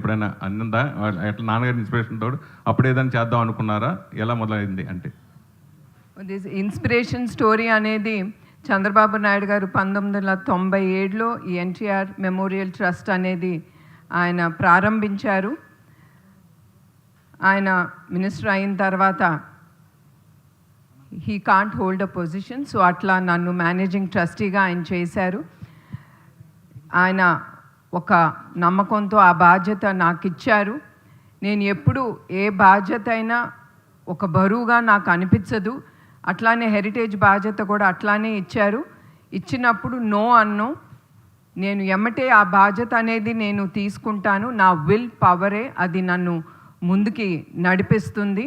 ఎప్పుడైనా అన్నిందా ఎట్లా నాన్నగారి ఇన్స్పిరేషన్ తోడు అప్పుడు ఏదైనా చేద్దాం అనుకున్నారా? ఎలా మొదలైంది అంటే? దిస్ ఇన్స్పిరేషన్ స్టోరీ అనేది చంద్రబాబు నాయుడు గారు 1997లో ఈ ఎన్టీఆర్ మెమోరియల్ ట్రస్ట్ అనేది ఆయన ప్రారంభించారు. ఆయన మినిస్టర్ అయిన తర్వాత he can't hold a position, so అట్లా నన్ను మేనేజింగ్ ట్రస్టీగా ఆయన చేశారు. ఆయన ఒక నమ్మకంతో ఆ బాధ్యత నాకు ఇచ్చారు. నేను ఎప్పుడు ఏ బాధ్యత అయినా ఒక బరువుగా నాకు అనిపించదు. అట్లానే హెరిటేజ్ బాధ్యత కూడా అట్లానే ఇచ్చారు. ఇచ్చినప్పుడు నో అన్నో, నేను ఎమ్మటే ఆ బాధ్యత అనేది నేను తీసుకుంటాను. నా విల్ పవరే అది నన్ను ముందుకి నడిపిస్తుంది.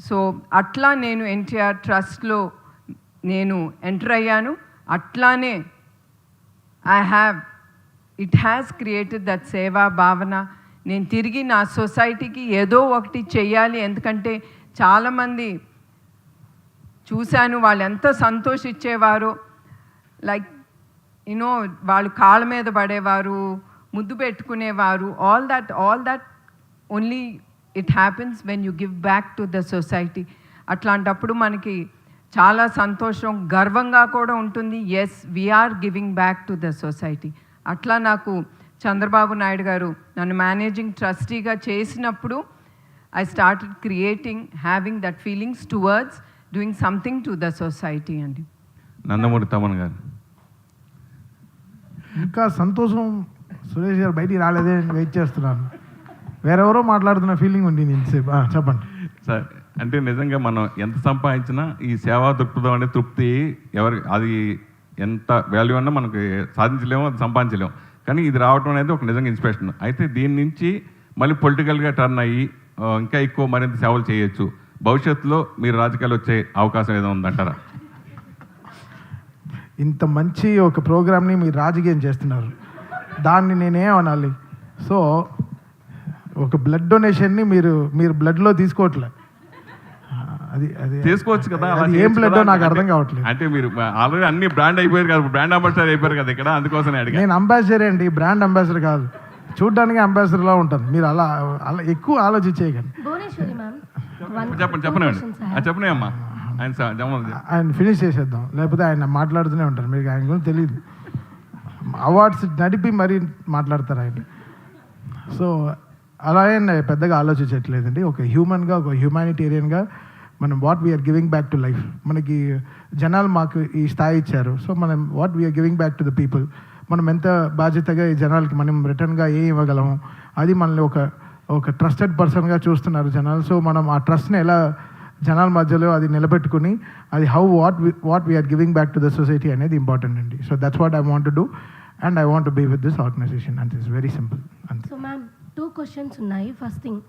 సో అట్లా నేను ఎన్టీఆర్ ట్రస్ట్లో నేను ఎంటర్ అయ్యాను. అట్లానే ఇట్ హ్యాస్ క్రియేటెడ్ దట్ సేవా భావన. నేను తిరిగి నా సొసైటీకి ఏదో ఒకటి చెయ్యాలి. ఎందుకంటే చాలామంది చూశాను, వాళ్ళు ఎంత సంతోషించేవారో. లైక్ యూనో వాళ్ళు కాళ్ళ మీద పడేవారు, ముద్దు పెట్టుకునేవారు. All that only it happens when you give back to the society. అట్లాంటప్పుడు మనకి చాలా సంతోషం, గర్వంగా కూడా ఉంటుంది. Yes, we are giving back to the society. అట్లా నాకు చంద్రబాబు నాయుడు గారు నన్ను మేనేజింగ్ ట్రస్టీగా చేసినప్పుడు I started creating, having that feelings towards doing something to the society అండి. నందమూరి తమన్ గారు. ఇంకా సంతోషం సురేష్ గారు బయటికి రాలేదే వెయిట్ చేస్తున్నాను. వేరెవరో మాట్లాడుతున్న ఫీలింగ్ ఉంది. నేను చెప్పండి సార్. అంటే నిజంగా మనం ఎంత సంపాదించినా ఈ సేవా దృక్పథం అనే తృప్తి అది ఎంత వాల్యూ అన్నా మనకి సాధించలేము, అది సంపాదించలేము. కానీ ఇది రావడం అనేది ఒక నిజంగా ఇన్స్పిరేషన్. అయితే దీని నుంచి మళ్ళీ పొలిటికల్గా టర్న్ అయ్యి ఇంకా ఎక్కువ మరింత సేవలు చేయొచ్చు. భవిష్యత్తులో మీరు రాజకీయాలు వచ్చే అవకాశం ఏదో ఉందంటారా? ఇంత మంచి ఒక ప్రోగ్రామ్ని మీరు రాజకీయం చేస్తున్నారు, దాన్ని నేనేం అనాలి? సో ఒక బ్లడ్ డొనేషన్ని మీరు బ్లడ్లో తీసుకోవట్లే, అది అది తీసుకోవచ్చు కదా. అది ఏం బ్లడ్ నాకు అర్థం కావట్లేదు. అంటే మీరు ఆల్రెడీ అన్ని బ్రాండ్ అయిపోయారు కదా, బ్రాండ్ అంబాసిడర్ అయిపోయారు కదా ఇక్కడ, అందుకోసం నేను అంబాసిడర్ అండి, బ్రాండ్ అంబాసిడర్ కాదు. చూడ్డానికి అంబాసిడర్లా ఉంటుంది. మీరు అలా ఎక్కువ ఆలోచించేయకండి. చెప్పండి అమ్మా. ఆయన ఫినిష్ చేసేద్దాం, లేకపోతే ఆయన మాట్లాడుతూనే ఉంటారు. మీకు ఆయన గురించి తెలియదు. అవార్డ్స్ నడిపి మరీ మాట్లాడతారు ఆయన. సో అలా పెద్దగా ఆలోచించట్లేదండి. ఒక హ్యూమన్గా, ఒక హ్యూమానిటేరియన్గా మనం what we are giving back to life. మనకి జనాలు మాకు ఈ స్థాయి ఇచ్చారు. సో మనం what we are giving back to the people. మనం ఎంత బాధ్యతగా ఈ జనాలకి మనం రిటర్న్గా ఏం ఇవ్వగలము, అది మనల్ని ఒక ట్రస్టెడ్ పర్సన్గా చూస్తున్నారు జనాలు. సో మనం ఆ ట్రస్ట్ని ఎలా జనాల మధ్యలో అది నిలబెట్టుకుని అది what we are giving back to the society అనేది ఇంపార్టెంట్ అండి. So that's what I want to do and I want to be with this organisation and it's very simple. So ma'am 2 questions ఉన్నాయి. First thing,